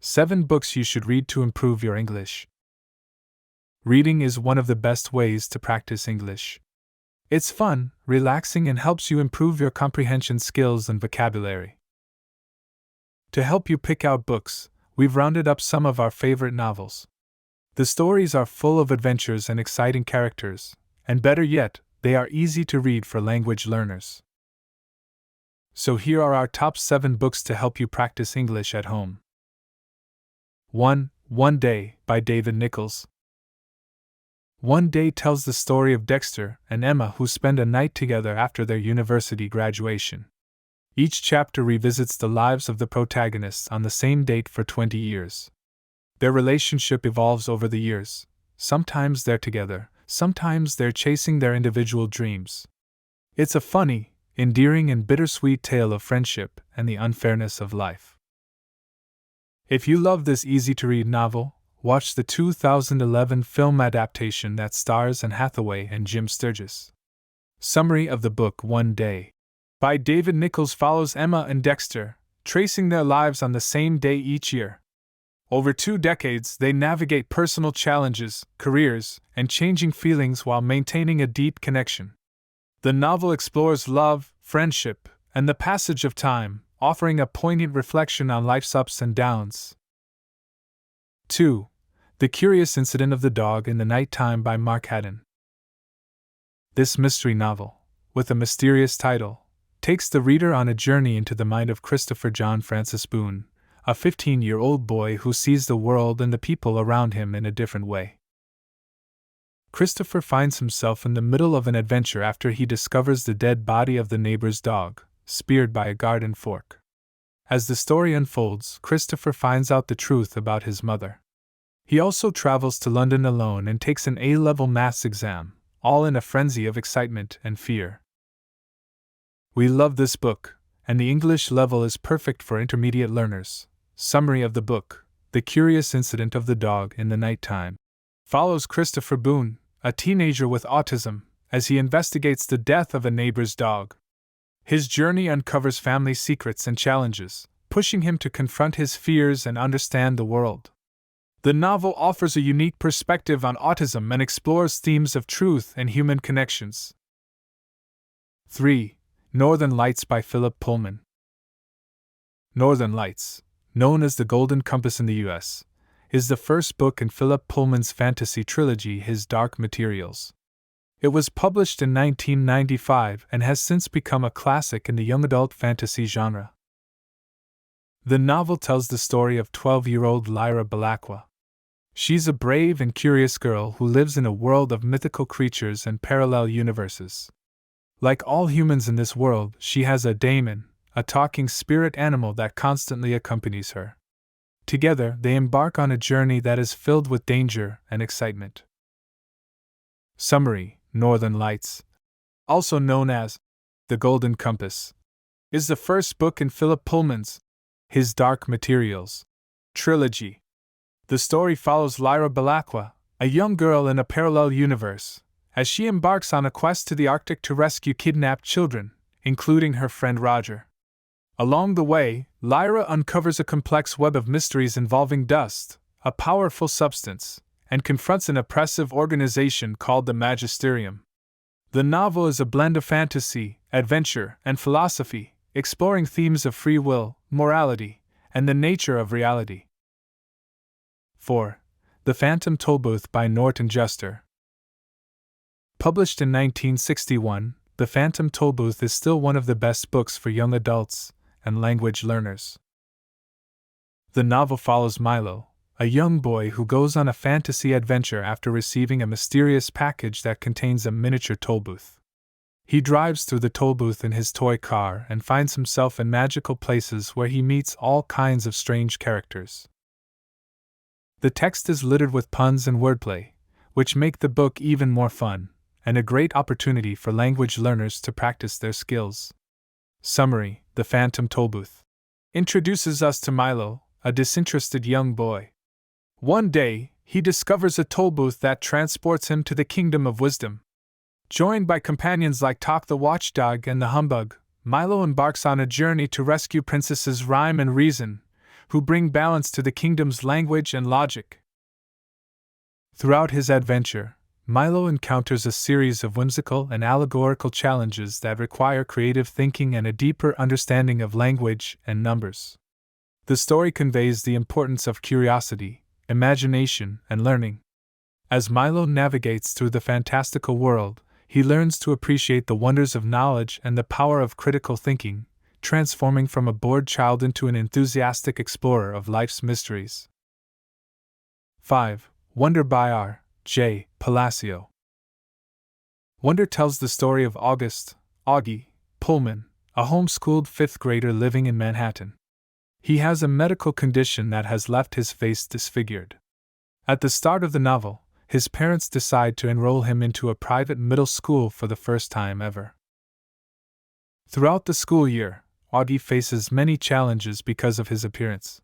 7 books you should read to improve your English. Reading is one of the best ways to practice English. It's fun, relaxing, and helps you improve your comprehension skills and vocabulary. To help you pick out books, we've rounded up some of our favorite novels. The stories are full of adventures and exciting characters, and better yet, they are easy to read for language learners. So here are our top 7 books to help you practice English at home. 1. One Day, by David Nichols. One Day tells the story of Dexter and Emma who spend a night together after their university graduation. Each chapter revisits the lives of the protagonists on the same date for 20 years. Their relationship evolves over the years. Sometimes they're together, sometimes they're chasing their individual dreams. It's a funny, endearing, and bittersweet tale of friendship and the unfairness of life. If you love this easy-to-read novel, watch the 2011 film adaptation that stars Anne Hathaway and Jim Sturgis. Summary of the book One Day, by David Nichols follows Emma and Dexter, tracing their lives on the same day each year. Over 2 decades, they navigate personal challenges, careers, and changing feelings while maintaining a deep connection. The novel explores love, friendship, and the passage of time, offering a poignant reflection on life's ups and downs. 2. The Curious Incident of the Dog in the Nighttime by Mark Haddon. This mystery novel, with a mysterious title, takes the reader on a journey into the mind of Christopher John Francis Boone, a 15-year-old boy who sees the world and the people around him in a different way. Christopher finds himself in the middle of an adventure after he discovers the dead body of the neighbor's dog, speared by a garden fork. As the story unfolds, Christopher finds out the truth about his mother. He also travels to London alone and takes an A-level maths exam, all in a frenzy of excitement and fear. We love this book, and the English level is perfect for intermediate learners. Summary of the book: The Curious Incident of the Dog in the Nighttime follows Christopher Boone, a teenager with autism, as he investigates the death of a neighbor's dog. His journey uncovers family secrets and challenges, pushing him to confront his fears and understand the world. The novel offers a unique perspective on autism and explores themes of truth and human connections. 3. Northern Lights by Philip Pullman. Northern Lights, known as The Golden Compass in the U.S., is the first book in Philip Pullman's fantasy trilogy His Dark Materials. It was published in 1995 and has since become a classic in the young adult fantasy genre. The novel tells the story of 12-year-old Lyra Belacqua. She's a brave and curious girl who lives in a world of mythical creatures and parallel universes. Like all humans in this world, she has a daemon, a talking spirit animal that constantly accompanies her. Together, they embark on a journey that is filled with danger and excitement. Summary: Northern Lights, also known as The Golden Compass, is the first book in Philip Pullman's His Dark Materials trilogy. The story follows Lyra Belacqua, a young girl in a parallel universe, as she embarks on a quest to the Arctic to rescue kidnapped children, including her friend Roger. Along the way, Lyra uncovers a complex web of mysteries involving dust, a powerful substance, and confronts an oppressive organization called the Magisterium. The novel is a blend of fantasy, adventure, and philosophy, exploring themes of free will, morality, and the nature of reality. 4. The Phantom Tollbooth by Norton Juster. Published in 1961, The Phantom Tollbooth is still one of the best books for young adults and language learners. The novel follows Milo, a young boy who goes on a fantasy adventure after receiving a mysterious package that contains a miniature tollbooth. He drives through the tollbooth in his toy car and finds himself in magical places where he meets all kinds of strange characters. The text is littered with puns and wordplay, which make the book even more fun, and a great opportunity for language learners to practice their skills. Summary: The Phantom Tollbooth introduces us to Milo, a disinterested young boy. One day, he discovers a tollbooth that transports him to the Kingdom of Wisdom. Joined by companions like Talk the Watchdog and the Humbug, Milo embarks on a journey to rescue Princesses Rhyme and Reason, who bring balance to the kingdom's language and logic. Throughout his adventure, Milo encounters a series of whimsical and allegorical challenges that require creative thinking and a deeper understanding of language and numbers. The story conveys the importance of curiosity, imagination, and learning. As Milo navigates through the fantastical world, he learns to appreciate the wonders of knowledge and the power of critical thinking, transforming from a bored child into an enthusiastic explorer of life's mysteries. 5. Wonder by R. J. Palacio. Wonder tells the story of Augie Pullman, a homeschooled fifth grader living in Manhattan. He has a medical condition that has left his face disfigured. At the start of the novel, his parents decide to enroll him into a private middle school for the first time ever. Throughout the school year, Augie faces many challenges because of his appearance.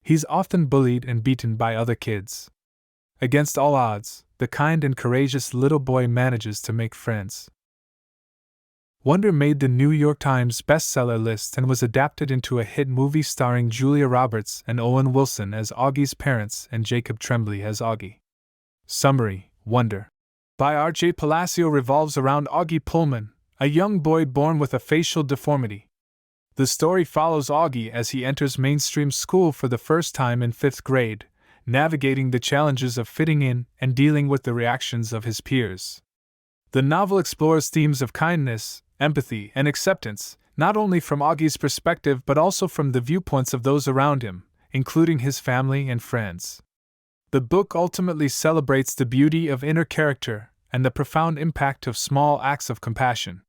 He's often bullied and beaten by other kids. Against all odds, the kind and courageous little boy manages to make friends. Wonder made the New York Times bestseller list and was adapted into a hit movie starring Julia Roberts and Owen Wilson as Augie's parents and Jacob Tremblay as Augie. Summary: Wonder by R. J. Palacio revolves around Augie Pullman, a young boy born with a facial deformity. The story follows Augie as he enters mainstream school for the first time in 5th grade, navigating the challenges of fitting in and dealing with the reactions of his peers. The novel explores themes of kindness, empathy, and acceptance, not only from Augie's perspective but also from the viewpoints of those around him, including his family and friends. The book ultimately celebrates the beauty of inner character and the profound impact of small acts of compassion.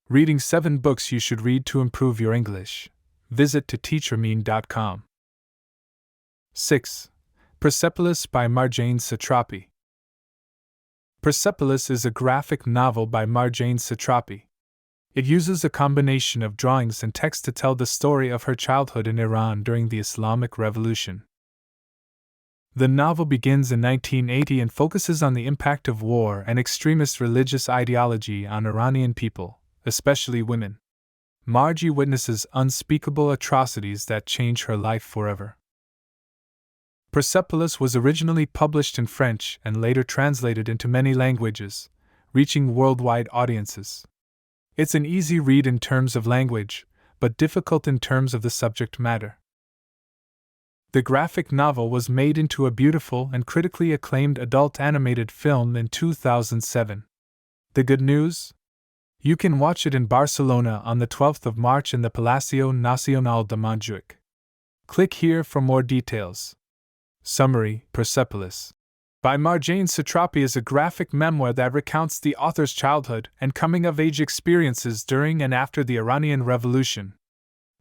Reading 7 books you should read to improve your English. Visit toteachermine.com. 6. Persepolis by Marjane Satrapi. Persepolis is a graphic novel by Marjane Satrapi. It uses a combination of drawings and text to tell the story of her childhood in Iran during the Islamic Revolution. The novel begins in 1980 and focuses on the impact of war and extremist religious ideology on Iranian people, especially women. Margie witnesses unspeakable atrocities that change her life forever. Persepolis was originally published in French and later translated into many languages, reaching worldwide audiences. It's an easy read in terms of language, but difficult in terms of the subject matter. The graphic novel was made into a beautiful and critically acclaimed adult animated film in 2007. The good news? You can watch it in Barcelona on the 12th of March in the Palacio Nacional de Montjuic. Click here for more details. Summary: Persepolis by Marjane Satrapi is a graphic memoir that recounts the author's childhood and coming-of-age experiences during and after the Iranian Revolution.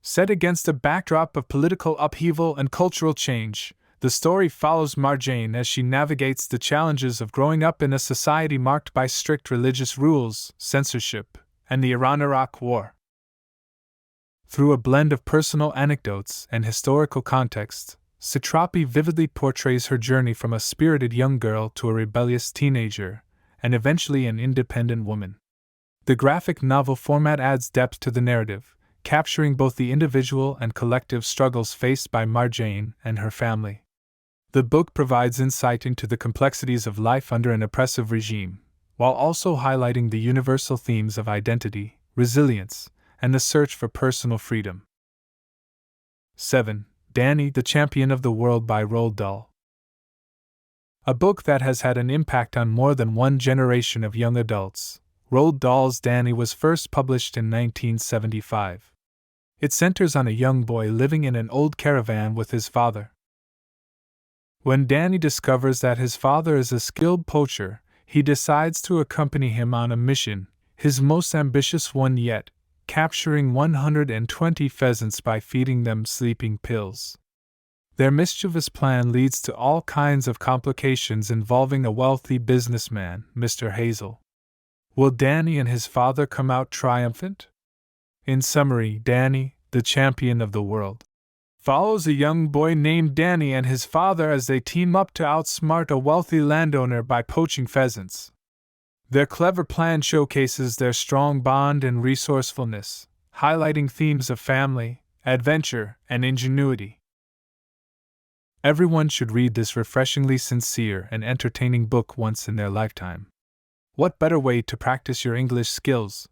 Set against a backdrop of political upheaval and cultural change, the story follows Marjane as she navigates the challenges of growing up in a society marked by strict religious rules, censorship, and the Iran-Iraq War. Through a blend of personal anecdotes and historical context, Satrapi vividly portrays her journey from a spirited young girl to a rebellious teenager, and eventually an independent woman. The graphic novel format adds depth to the narrative, capturing both the individual and collective struggles faced by Marjane and her family. The book provides insight into the complexities of life under an oppressive regime, while also highlighting the universal themes of identity, resilience, and the search for personal freedom. 7. Danny, the Champion of the World by Roald Dahl. A book that has had an impact on more than one generation of young adults, Roald Dahl's Danny was first published in 1975. It centers on a young boy living in an old caravan with his father. When Danny discovers that his father is a skilled poacher, he decides to accompany him on a mission, his most ambitious one yet, capturing 120 pheasants by feeding them sleeping pills. Their mischievous plan leads to all kinds of complications involving a wealthy businessman, Mr. Hazel. Will Danny and his father come out triumphant? In summary, Danny, the Champion of the World, follows a young boy named Danny and his father as they team up to outsmart a wealthy landowner by poaching pheasants. Their clever plan showcases their strong bond and resourcefulness, highlighting themes of family, adventure, and ingenuity. Everyone should read this refreshingly sincere and entertaining book once in their lifetime. What better way to practice your English skills